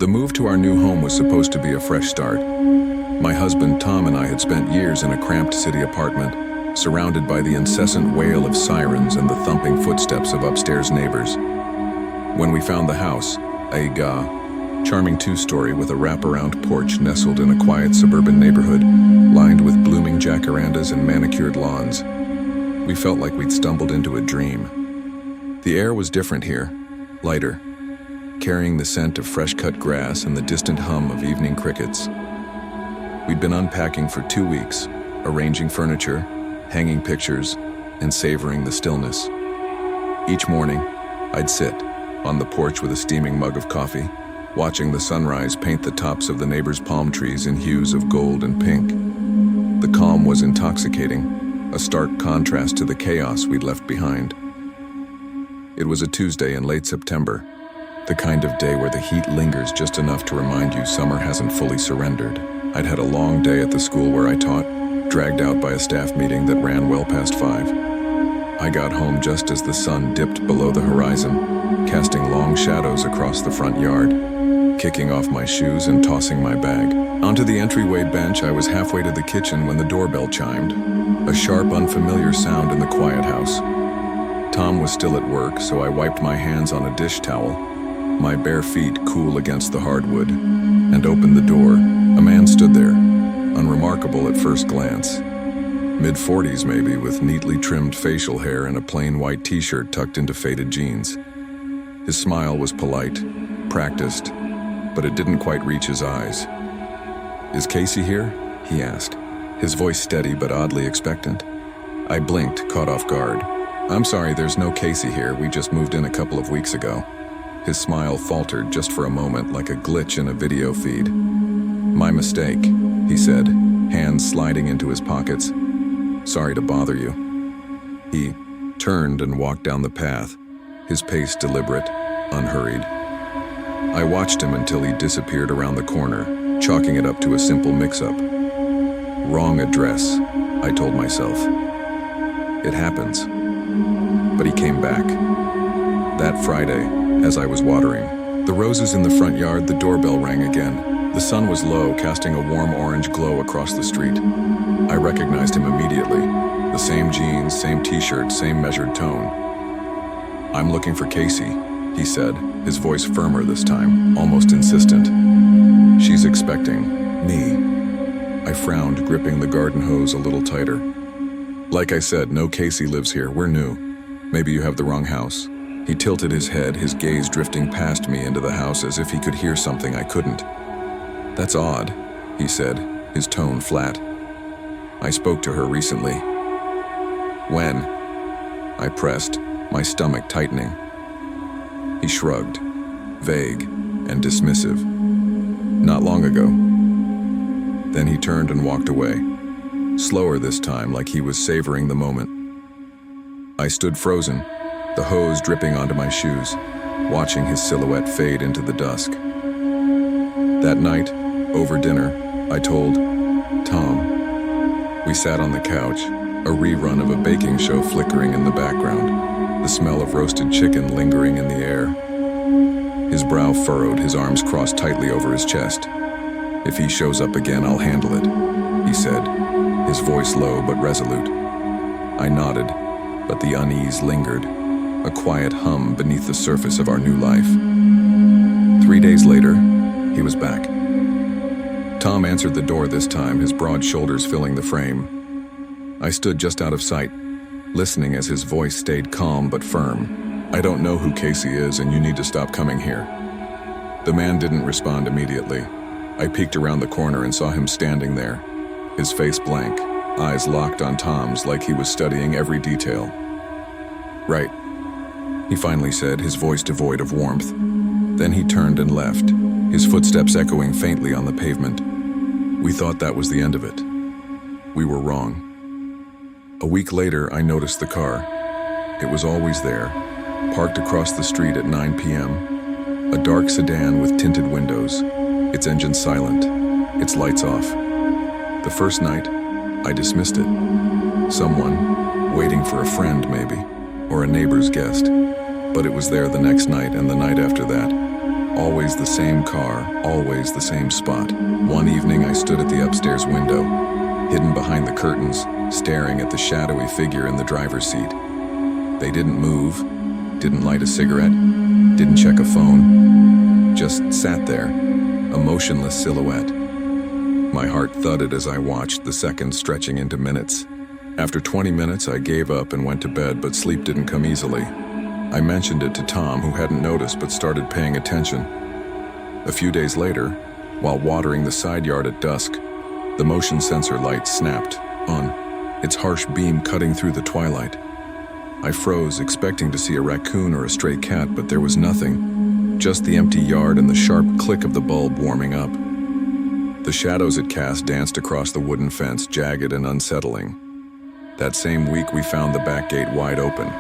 The move to our new home was supposed to be a fresh start. My husband, Tom, and I had spent years in a cramped city apartment, surrounded by the incessant wail of sirens and the thumping footsteps of upstairs neighbors. When we found the house, a charming two-story with a wraparound porch nestled in a quiet suburban neighborhood, lined with blooming jacarandas and manicured lawns, we felt like we'd stumbled into a dream. The air was different here, lighter, carrying the scent of fresh-cut grass and the distant hum of evening crickets. We'd been unpacking for 2 weeks, arranging furniture, hanging pictures, and savoring the stillness. Each morning, I'd sit on the porch with a steaming mug of coffee, watching the sunrise paint the tops of the neighbors' palm trees in hues of gold and pink. The calm was intoxicating, a stark contrast to the chaos we'd left behind. It was a Tuesday in late September, the kind of day where the heat lingers just enough to remind you summer hasn't fully surrendered. I'd had a long day at the school where I taught, dragged out by a staff meeting that ran well past 5. I got home just as the sun dipped below the horizon, casting long shadows across the front yard. Kicking off my shoes and tossing my bag onto the entryway bench, I was halfway to the kitchen when the doorbell chimed, a sharp, unfamiliar sound in the quiet house. Tom was still at work, so I wiped my hands on a dish towel, my bare feet cool against the hardwood, and opened the door. A man stood there, unremarkable at first glance. Mid-40s maybe, with neatly trimmed facial hair and a plain white t-shirt tucked into faded jeans. His smile was polite, practiced, but it didn't quite reach his eyes. "Is Casey here?" he asked, his voice steady but oddly expectant. I blinked, caught off guard. "I'm sorry, there's no Casey here. We just moved in a couple of weeks ago." His smile faltered just for a moment, like a glitch in a video feed. "My mistake," he said, hands sliding into his pockets. "Sorry to bother you." He turned and walked down the path, his pace deliberate, unhurried. I watched him until he disappeared around the corner, chalking it up to a simple mix-up. Wrong address, I told myself. It happens. But he came back. That Friday, as I was watering the roses in the front yard, the doorbell rang again. The sun was low, casting a warm orange glow across the street. I recognized him immediately. The same jeans, same t-shirt, same measured tone. "I'm looking for Casey," he said, his voice firmer this time, almost insistent. "She's expecting me." I frowned, gripping the garden hose a little tighter. "Like I said, no Casey lives here. We're new. Maybe you have the wrong house." He tilted his head, his gaze drifting past me into the house as if he could hear something I couldn't. "That's odd," he said, his tone flat. "I spoke to her recently." "When?" I pressed, my stomach tightening. He shrugged, vague and dismissive. "Not long ago." Then he turned and walked away, slower this time, like he was savoring the moment. I stood frozen, the hose dripping onto my shoes, watching his silhouette fade into the dusk. That night, over dinner, I told Tom. We sat on the couch, a rerun of a baking show flickering in the background, the smell of roasted chicken lingering in the air. His brow furrowed, his arms crossed tightly over his chest. "If he shows up again, I'll handle it," he said, his voice low but resolute. I nodded, but the unease lingered, a quiet hum beneath the surface of our new life. 3 days later, he was back. Tom answered the door this time, his broad shoulders filling the frame. I stood just out of sight, listening as his voice stayed calm but firm. "I don't know who Casey is, and you need to stop coming here." The man didn't respond immediately. I peeked around the corner and saw him standing there, his face blank, eyes locked on Tom's like he was studying every detail. "Right," he finally said, his voice devoid of warmth. Then he turned and left, his footsteps echoing faintly on the pavement. We thought that was the end of it. We were wrong. A week later, I noticed the car. It was always there, parked across the street at 9 p.m. A dark sedan with tinted windows, its engine silent, its lights off. The first night, I dismissed it. Someone, waiting for a friend maybe, or a neighbor's guest. But it was there the next night and the night after that. Always the same car, always the same spot. One evening I stood at the upstairs window, hidden behind the curtains, staring at the shadowy figure in the driver's seat. They didn't move, didn't light a cigarette, didn't check a phone, just sat there, a motionless silhouette. My heart thudded as I watched, the seconds stretching into minutes. After 20 minutes, I gave up and went to bed, but sleep didn't come easily. I mentioned it to Tom, who hadn't noticed but started paying attention. A few days later, while watering the side yard at dusk, the motion sensor light snapped on, its harsh beam cutting through the twilight. I froze, expecting to see a raccoon or a stray cat, but there was nothing, just the empty yard and the sharp click of the bulb warming up. The shadows it cast danced across the wooden fence, jagged and unsettling. That same week, we found the back gate wide open.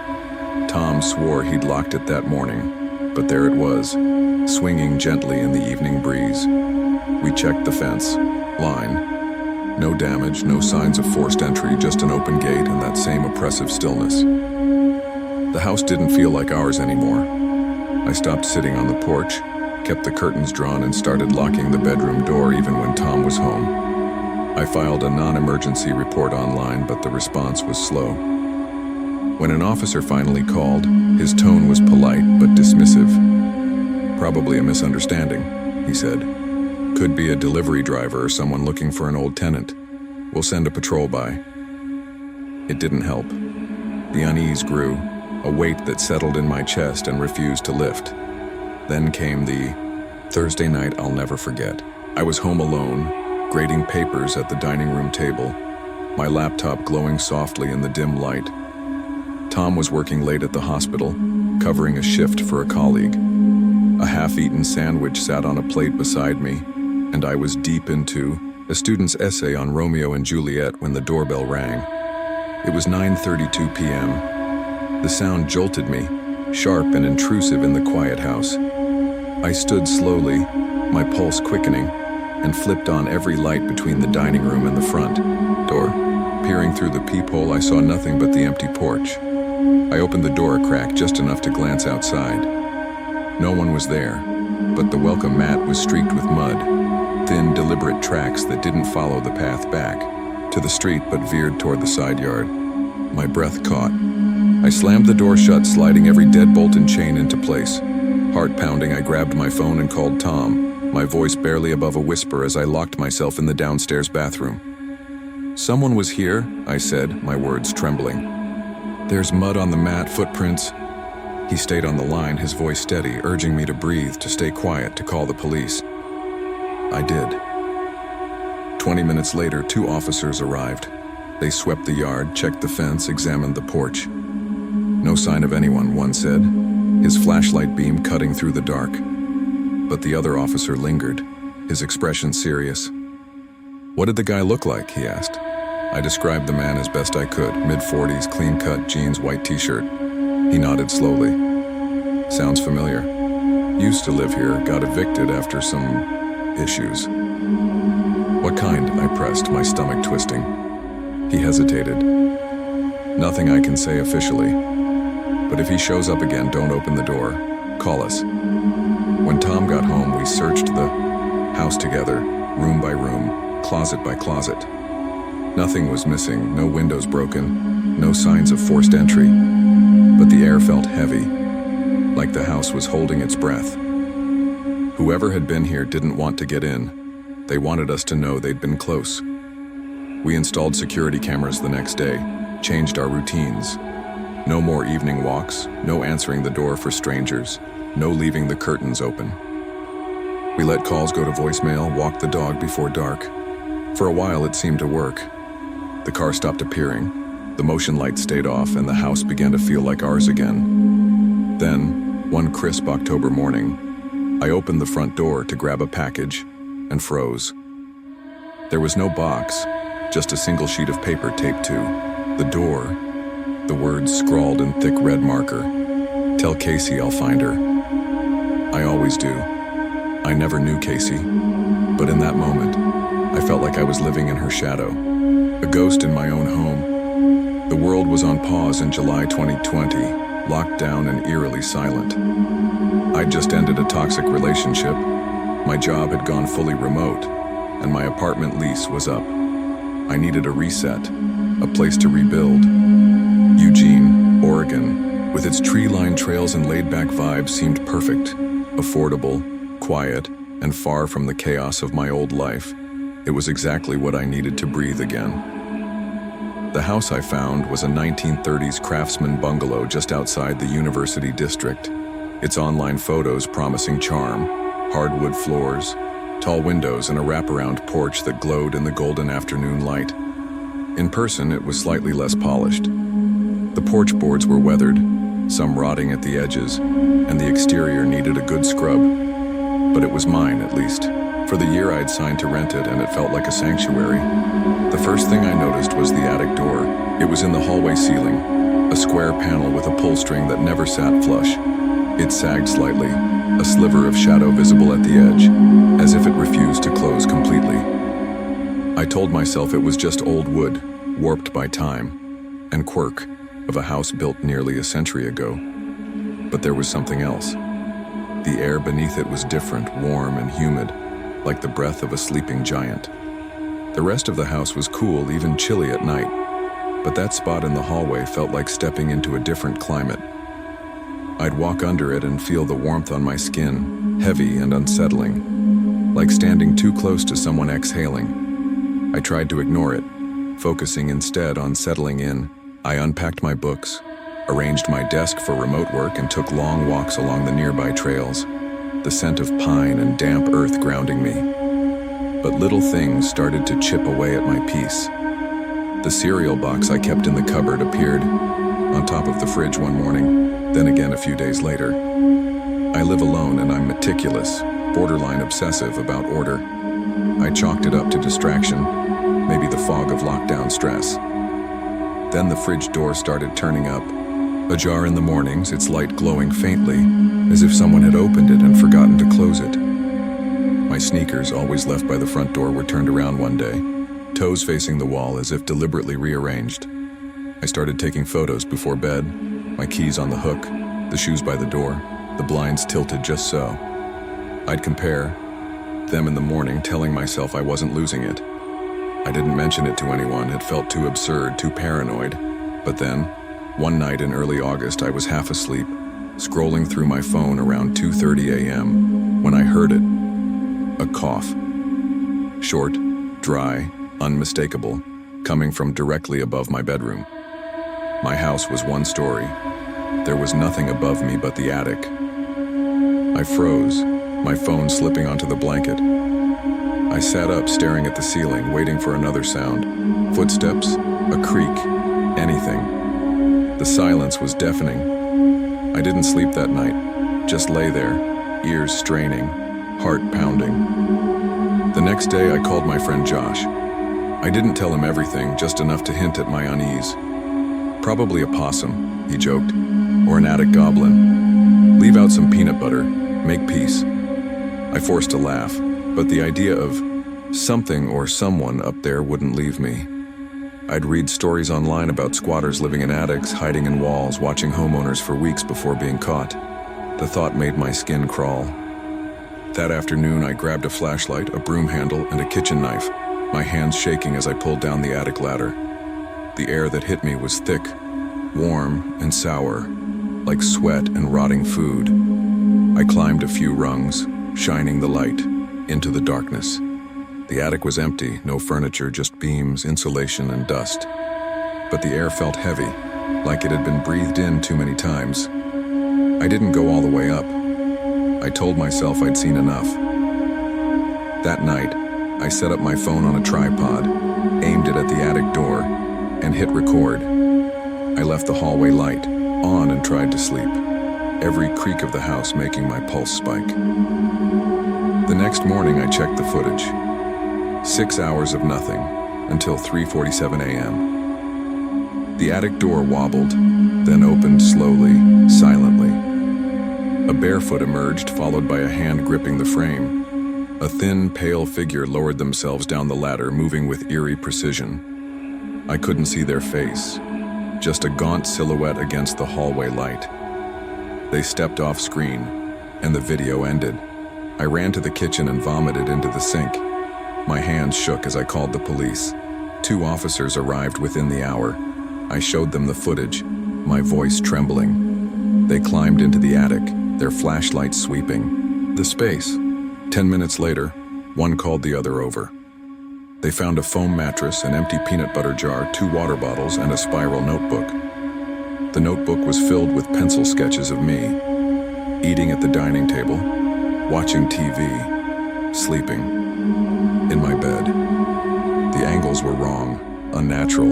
Tom swore he'd locked it that morning, but there it was, swinging gently in the evening breeze. We checked the fence line. No damage, no signs of forced entry, just an open gate and that same oppressive stillness. The house didn't feel like ours anymore. I stopped sitting on the porch, kept the curtains drawn, and started locking the bedroom door even when Tom was home. I filed a non-emergency report online, but the response was slow. When an officer finally called, his tone was polite but dismissive. "Probably a misunderstanding," he said. "Could be a delivery driver or someone looking for an old tenant. We'll send a patrol by." It didn't help. The unease grew, a weight that settled in my chest and refused to lift. Then came the Thursday night I'll never forget. I was home alone, grading papers at the dining room table, my laptop glowing softly in the dim light. Tom was working late at the hospital, covering a shift for a colleague. A half-eaten sandwich sat on a plate beside me, and I was deep into a student's essay on Romeo and Juliet when the doorbell rang. It was 9:32 p.m. The sound jolted me, sharp and intrusive in the quiet house. I stood slowly, my pulse quickening, and flipped on every light between the dining room and the front door. Peering through the peephole, I saw nothing but the empty porch. I opened the door a crack, just enough to glance outside. No one was there, but the welcome mat was streaked with mud, thin, deliberate tracks that didn't follow the path back to the street but veered toward the side yard. My breath caught. I slammed the door shut, sliding every deadbolt and chain into place. Heart pounding, I grabbed my phone and called Tom, my voice barely above a whisper as I locked myself in the downstairs bathroom. "Someone was here," I said, my words trembling. "There's mud on the mat, footprints." He stayed on the line, his voice steady, urging me to breathe, to stay quiet, to call the police. I did. 20 minutes later, 2 officers arrived. They swept the yard, checked the fence, examined the porch. "No sign of anyone," one said, his flashlight beam cutting through the dark. But the other officer lingered, his expression serious. "What did the guy look like?" he asked. I described the man as best I could, mid-40s, clean-cut, jeans, white t-shirt. He nodded slowly. "Sounds familiar. Used to live here, got evicted after some issues." "What kind?" I pressed, my stomach twisting. He hesitated. "Nothing I can say officially. But if he shows up again, don't open the door. Call us." When Tom got home, we searched the house together, room by room, closet by closet. Nothing was missing, no windows broken, no signs of forced entry. But the air felt heavy, like the house was holding its breath. Whoever had been here didn't want to get in. They wanted us to know they'd been close. We installed security cameras the next day, changed our routines. No more evening walks, no answering the door for strangers, no leaving the curtains open. We let calls go to voicemail, walked the dog before dark. For a while it seemed to work. The car stopped appearing, the motion light stayed off, and the house began to feel like ours again. Then, one crisp October morning, I opened the front door to grab a package and froze. There was no box, just a single sheet of paper taped to the door, the words scrawled in thick red marker. "Tell Casey I'll find her." I always do. I never knew Casey, but in that moment, I felt like I was living in her shadow, a ghost in my own home. The world was on pause in July 2020, locked down and eerily silent. I'd just ended a toxic relationship, my job had gone fully remote, and my apartment lease was up. I needed a reset, a place to rebuild. Eugene, Oregon, with its tree-lined trails and laid-back vibes seemed perfect, affordable, quiet, and far from the chaos of my old life. It was exactly what I needed to breathe again. The house I found was a 1930s craftsman bungalow just outside the University District, its online photos promising charm, hardwood floors, tall windows, and a wraparound porch that glowed in the golden afternoon light. In person, it was slightly less polished. The porch boards were weathered, some rotting at the edges, and the exterior needed a good scrub. But it was mine, at least. For the year I'd signed to rent it, and it felt like a sanctuary. The first thing I noticed was the attic door. It was in the hallway ceiling, a square panel with a pull string that never sat flush. It sagged slightly, a sliver of shadow visible at the edge, as if it refused to close completely. I told myself it was just old wood, warped by time, and quirk of a house built nearly a century ago. But there was something else. The air beneath it was different, warm and humid, like the breath of a sleeping giant. The rest of the house was cool, even chilly at night, but that spot in the hallway felt like stepping into a different climate. I'd walk under it and feel the warmth on my skin, heavy and unsettling, like standing too close to someone exhaling. I tried to ignore it, focusing instead on settling in. I unpacked my books, arranged my desk for remote work, and took long walks along the nearby trails, the scent of pine and damp earth grounding me. But little things started to chip away at my peace. The cereal box I kept in the cupboard appeared on top of the fridge one morning, then again a few days later. I live alone and I'm meticulous, borderline obsessive about order. I chalked it up to distraction, maybe the fog of lockdown stress. Then the fridge door started turning up, ajar in the mornings, its light glowing faintly, as if someone had opened it and forgotten to close it. My sneakers, always left by the front door, were turned around one day, toes facing the wall as if deliberately rearranged. I started taking photos before bed, my keys on the hook, the shoes by the door, the blinds tilted just so. I'd compare them in the morning, telling myself I wasn't losing it. I didn't mention it to anyone, it felt too absurd, too paranoid. But then, one night in early August, I was half asleep, scrolling through my phone around 2:30 a.m., when I heard it. A cough. Short, dry, unmistakable, coming from directly above my bedroom. My house was one story. There was nothing above me but the attic. I froze, my phone slipping onto the blanket. I sat up, staring at the ceiling, waiting for another sound. Footsteps, a creak, anything. The silence was deafening. I didn't sleep that night, just lay there, ears straining, heart pounding. The next day, I called my friend Josh. I didn't tell him everything, just enough to hint at my unease. Probably a possum, he joked, or an attic goblin. Leave out some peanut butter, make peace. I forced a laugh, but the idea of something or someone up there wouldn't leave me. I'd read stories online about squatters living in attics, hiding in walls, watching homeowners for weeks before being caught. The thought made my skin crawl. That afternoon, I grabbed a flashlight, a broom handle, and a kitchen knife, my hands shaking as I pulled down the attic ladder. The air that hit me was thick, warm, and sour, like sweat and rotting food. I climbed a few rungs, shining the light into the darkness. The attic was empty, no furniture, just beams, insulation, and dust. But the air felt heavy, like it had been breathed in too many times. I didn't go all the way up. I told myself I'd seen enough. That night, I set up my phone on a tripod, aimed it at the attic door, and hit record. I left the hallway light on and tried to sleep, every creak of the house making my pulse spike. The next morning, I checked the footage. 6 hours of nothing, until 3:47 a.m. The attic door wobbled, then opened slowly, silently. A bare foot emerged, followed by a hand gripping the frame. A thin, pale figure lowered themselves down the ladder, moving with eerie precision. I couldn't see their face, just a gaunt silhouette against the hallway light. They stepped off screen, and the video ended. I ran to the kitchen and vomited into the sink. My hands shook as I called the police. 2 officers arrived within the hour. I showed them the footage, my voice trembling. They climbed into the attic, their flashlights sweeping the space. 10 minutes later, one called the other over. They found a foam mattress, an empty peanut butter jar, 2 water bottles, and a spiral notebook. The notebook was filled with pencil sketches of me, eating at the dining table, watching TV, sleeping, in my bed. The angles were wrong, unnatural,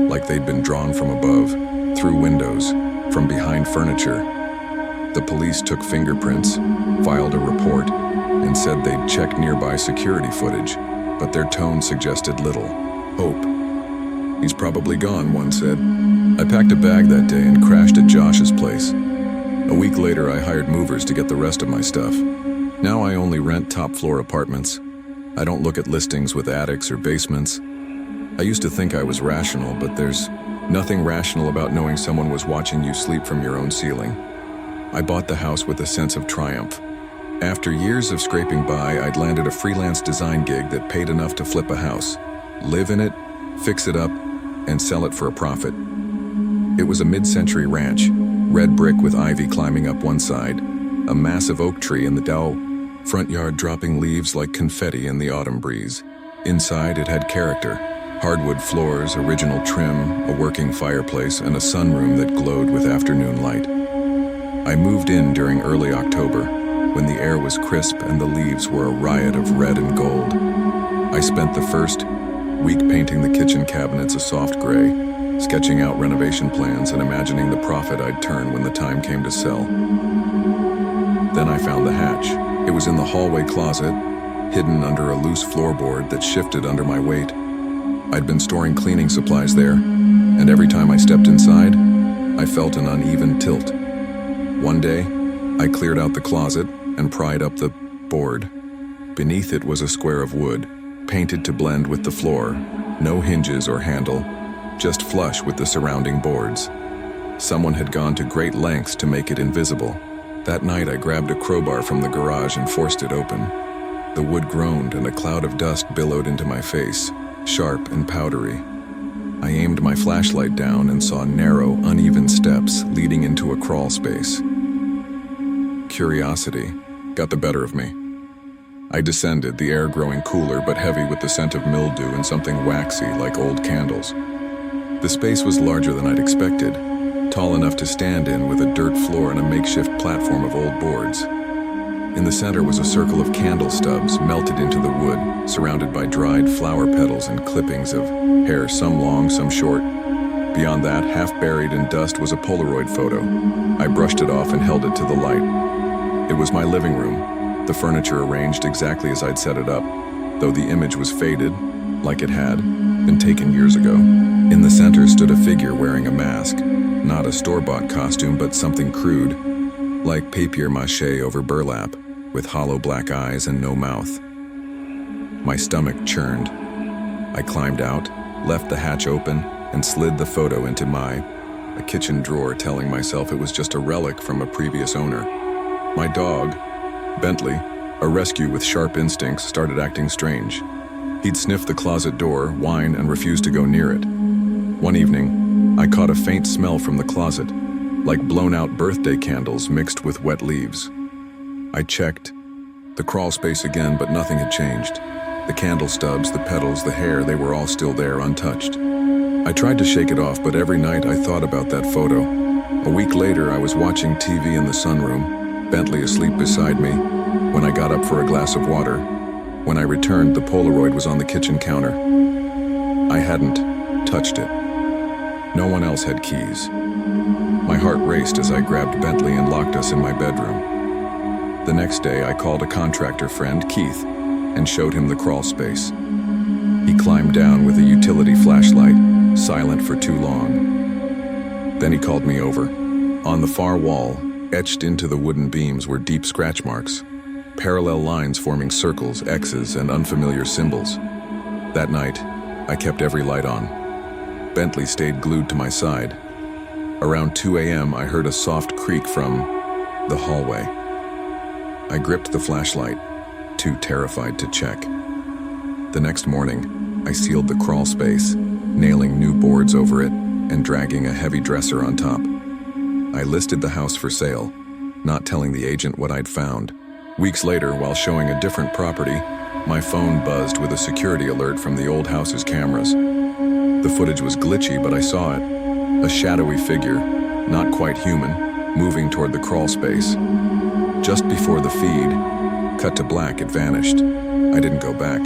like they'd been drawn from above, through windows, from behind furniture. The police took fingerprints, filed a report, and said they'd checked nearby security footage, but their tone suggested little hope. "He's probably gone," one said. I packed a bag that day and crashed at Josh's place. A week later, I hired movers to get the rest of my stuff. Now I only rent top-floor apartments. I don't look at listings with attics or basements. I used to think I was rational, but there's nothing rational about knowing someone was watching you sleep from your own ceiling. I bought the house with a sense of triumph. After years of scraping by, I'd landed a freelance design gig that paid enough to flip a house, live in it, fix it up, and sell it for a profit. It was a mid-century ranch, red brick with ivy climbing up one side, a massive oak tree in the front yard dropping leaves like confetti in the autumn breeze. Inside, it had character. Hardwood floors, original trim, a working fireplace, and a sunroom that glowed with afternoon light. I moved in during early October, when the air was crisp and the leaves were a riot of red and gold. I spent the first week painting the kitchen cabinets a soft gray, sketching out renovation plans and imagining the profit I'd turn when the time came to sell. Then I found the hatch. It was in the hallway closet, hidden under a loose floorboard that shifted under my weight. I'd been storing cleaning supplies there, and every time I stepped inside, I felt an uneven tilt. One day, I cleared out the closet and pried up the board. Beneath it was a square of wood, painted to blend with the floor, no hinges or handle, just flush with the surrounding boards. Someone had gone to great lengths to make it invisible. That night I grabbed a crowbar from the garage and forced it open. The wood groaned and a cloud of dust billowed into my face, sharp and powdery. I aimed my flashlight down and saw narrow, uneven steps leading into a crawl space. Curiosity got the better of me. I descended, the air growing cooler but heavy with the scent of mildew and something waxy like old candles. The space was larger than I'd expected, tall enough to stand in with a dirt floor and a makeshift platform of old boards. In the center was a circle of candle stubs melted into the wood, surrounded by dried flower petals and clippings of hair, some long, some short. Beyond that, half buried in dust, was a Polaroid photo. I brushed it off and held it to the light. It was my living room, the furniture arranged exactly as I'd set it up, though the image was faded, like it had been taken years ago. In the center stood a figure wearing a mask, not a store-bought costume, but something crude, like papier-mâché over burlap, with hollow black eyes and no mouth. My stomach churned. I climbed out, left the hatch open, and slid the photo into a kitchen drawer, telling myself it was just a relic from a previous owner. My dog, Bentley, a rescue with sharp instincts, started acting strange. He'd sniff the closet door, whine, and refuse to go near it. One evening, I caught a faint smell from the closet, like blown-out birthday candles mixed with wet leaves. I checked the crawl space again, but nothing had changed. The candle stubs, the petals, the hair, they were all still there, untouched. I tried to shake it off, but every night I thought about that photo. A week later, I was watching TV in the sunroom, Bentley asleep beside me, when I got up for a glass of water. When I returned, the Polaroid was on the kitchen counter. I hadn't touched it. No one else had keys. My heart raced as I grabbed Bentley and locked us in my bedroom. The next day, I called a contractor friend, Keith, and showed him the crawl space. He climbed down with a utility flashlight, silent for too long. Then he called me over. On the far wall, etched into the wooden beams, were deep scratch marks, parallel lines forming circles, X's, and unfamiliar symbols. That night, I kept every light on. Bentley stayed glued to my side. Around 2 a.m., I heard a soft creak from the hallway. I gripped the flashlight, too terrified to check. The next morning, I sealed the crawl space, nailing new boards over it and dragging a heavy dresser on top. I listed the house for sale, not telling the agent what I'd found. Weeks later, while showing a different property, my phone buzzed with a security alert from the old house's cameras. The footage was glitchy, but I saw it. A shadowy figure, not quite human, moving toward the crawl space. Just before the feed, cut to black, it vanished. I didn't go back.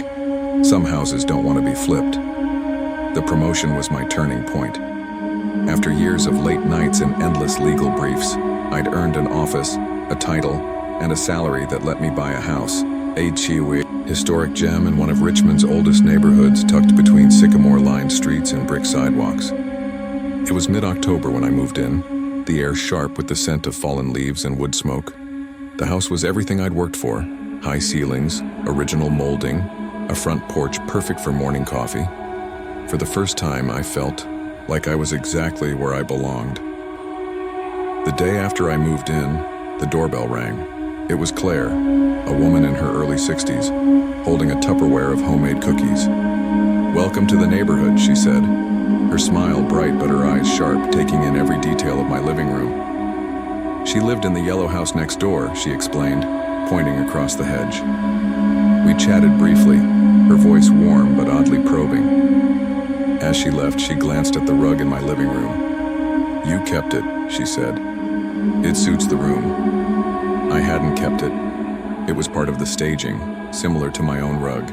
Some houses don't want to be flipped. The promotion was my turning point. After years of late nights and endless legal briefs, I'd earned an office, a title, and a salary that let me buy a house. A Chiwi, historic gem in one of Richmond's oldest neighborhoods, tucked between sycamore-lined streets and brick sidewalks. It was mid-October when I moved in, the air sharp with the scent of fallen leaves and wood smoke. The house was everything I'd worked for: high ceilings, original molding, a front porch perfect for morning coffee. For the first time, I felt like I was exactly where I belonged. The day after I moved in, the doorbell rang. It was Claire, a woman in her early 60s, holding a Tupperware of homemade cookies. "Welcome to the neighborhood," she said, her smile bright but her eyes sharp, taking in every detail of my living room. She lived in the yellow house next door, she explained, pointing across the hedge. We chatted briefly, her voice warm but oddly probing. As she left, she glanced at the rug in my living room. "You kept it," she said. "It suits the room." I hadn't kept it. It was part of the staging, similar to my own rug.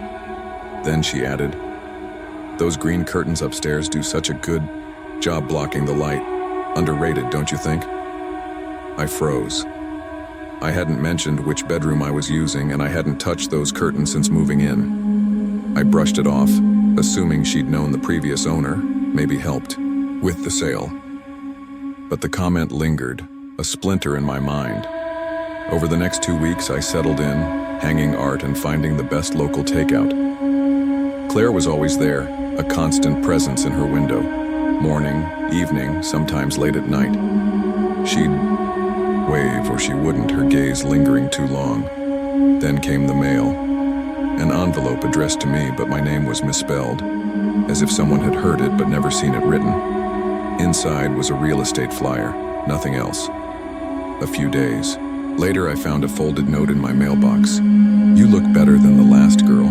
Then she added, "Those green curtains upstairs do such a good job blocking the light. Underrated, don't you think?" I froze. I hadn't mentioned which bedroom I was using, and I hadn't touched those curtains since moving in. I brushed it off, assuming she'd known the previous owner, maybe helped with the sale. But the comment lingered, a splinter in my mind. Over the next 2 weeks, I settled in, hanging art and finding the best local takeout. Claire was always there, a constant presence in her window. Morning, evening, sometimes late at night. She'd wave or she wouldn't, her gaze lingering too long. Then came the mail. An envelope addressed to me, but my name was misspelled, as if someone had heard it but never seen it written. Inside was a real estate flyer, nothing else. A few days later, I found a folded note in my mailbox. "You look better than the last girl."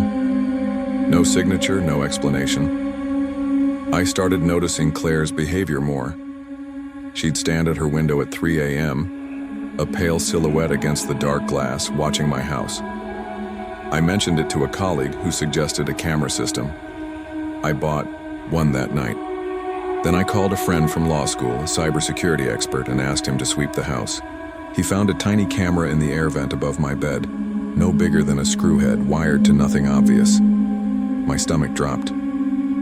No signature, no explanation. I started noticing Claire's behavior more. She'd stand at her window at 3 a.m., a pale silhouette against the dark glass, watching my house. I mentioned it to a colleague who suggested a camera system. I bought one that night. Then I called a friend from law school, a cybersecurity expert, and asked him to sweep the house. He found a tiny camera in the air vent above my bed, no bigger than a screw head, wired to nothing obvious. My stomach dropped.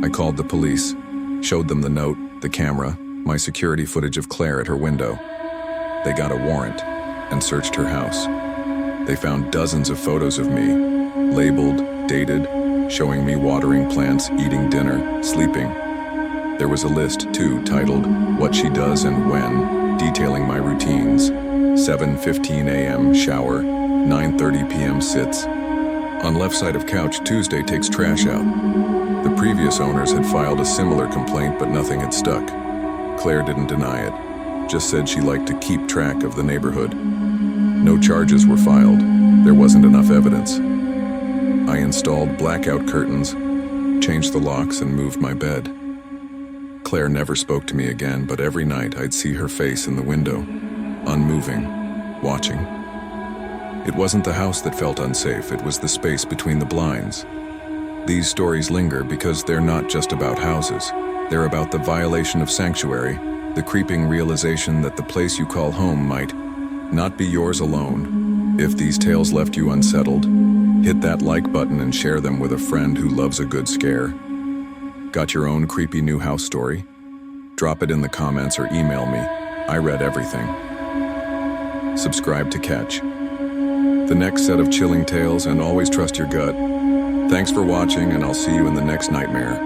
I called the police, showed them the note, the camera, my security footage of Claire at her window. They got a warrant and searched her house. They found dozens of photos of me, labeled, dated, showing me watering plants, eating dinner, sleeping. There was a list, too, titled "What She Does and When," detailing my routines. 7:15 a.m. shower, 9:30 p.m. sits. On left side of couch, Tuesday takes trash out. The previous owners had filed a similar complaint, but nothing had stuck. Claire didn't deny it, just said she liked to keep track of the neighborhood. No charges were filed. There wasn't enough evidence. I installed blackout curtains, changed the locks, and moved my bed. Claire never spoke to me again, but every night I'd see her face in the window, unmoving, watching. It wasn't the house that felt unsafe, it was the space between the blinds. These stories linger because they're not just about houses. They're about the violation of sanctuary, the creeping realization that the place you call home might not be yours alone. If these tales left you unsettled, hit that like button and share them with a friend who loves a good scare. Got your own creepy new house story? Drop it in the comments or email me. I read everything. Subscribe to catch the next set of chilling tales, and always trust your gut. Thanks for watching, and I'll see you in the next nightmare.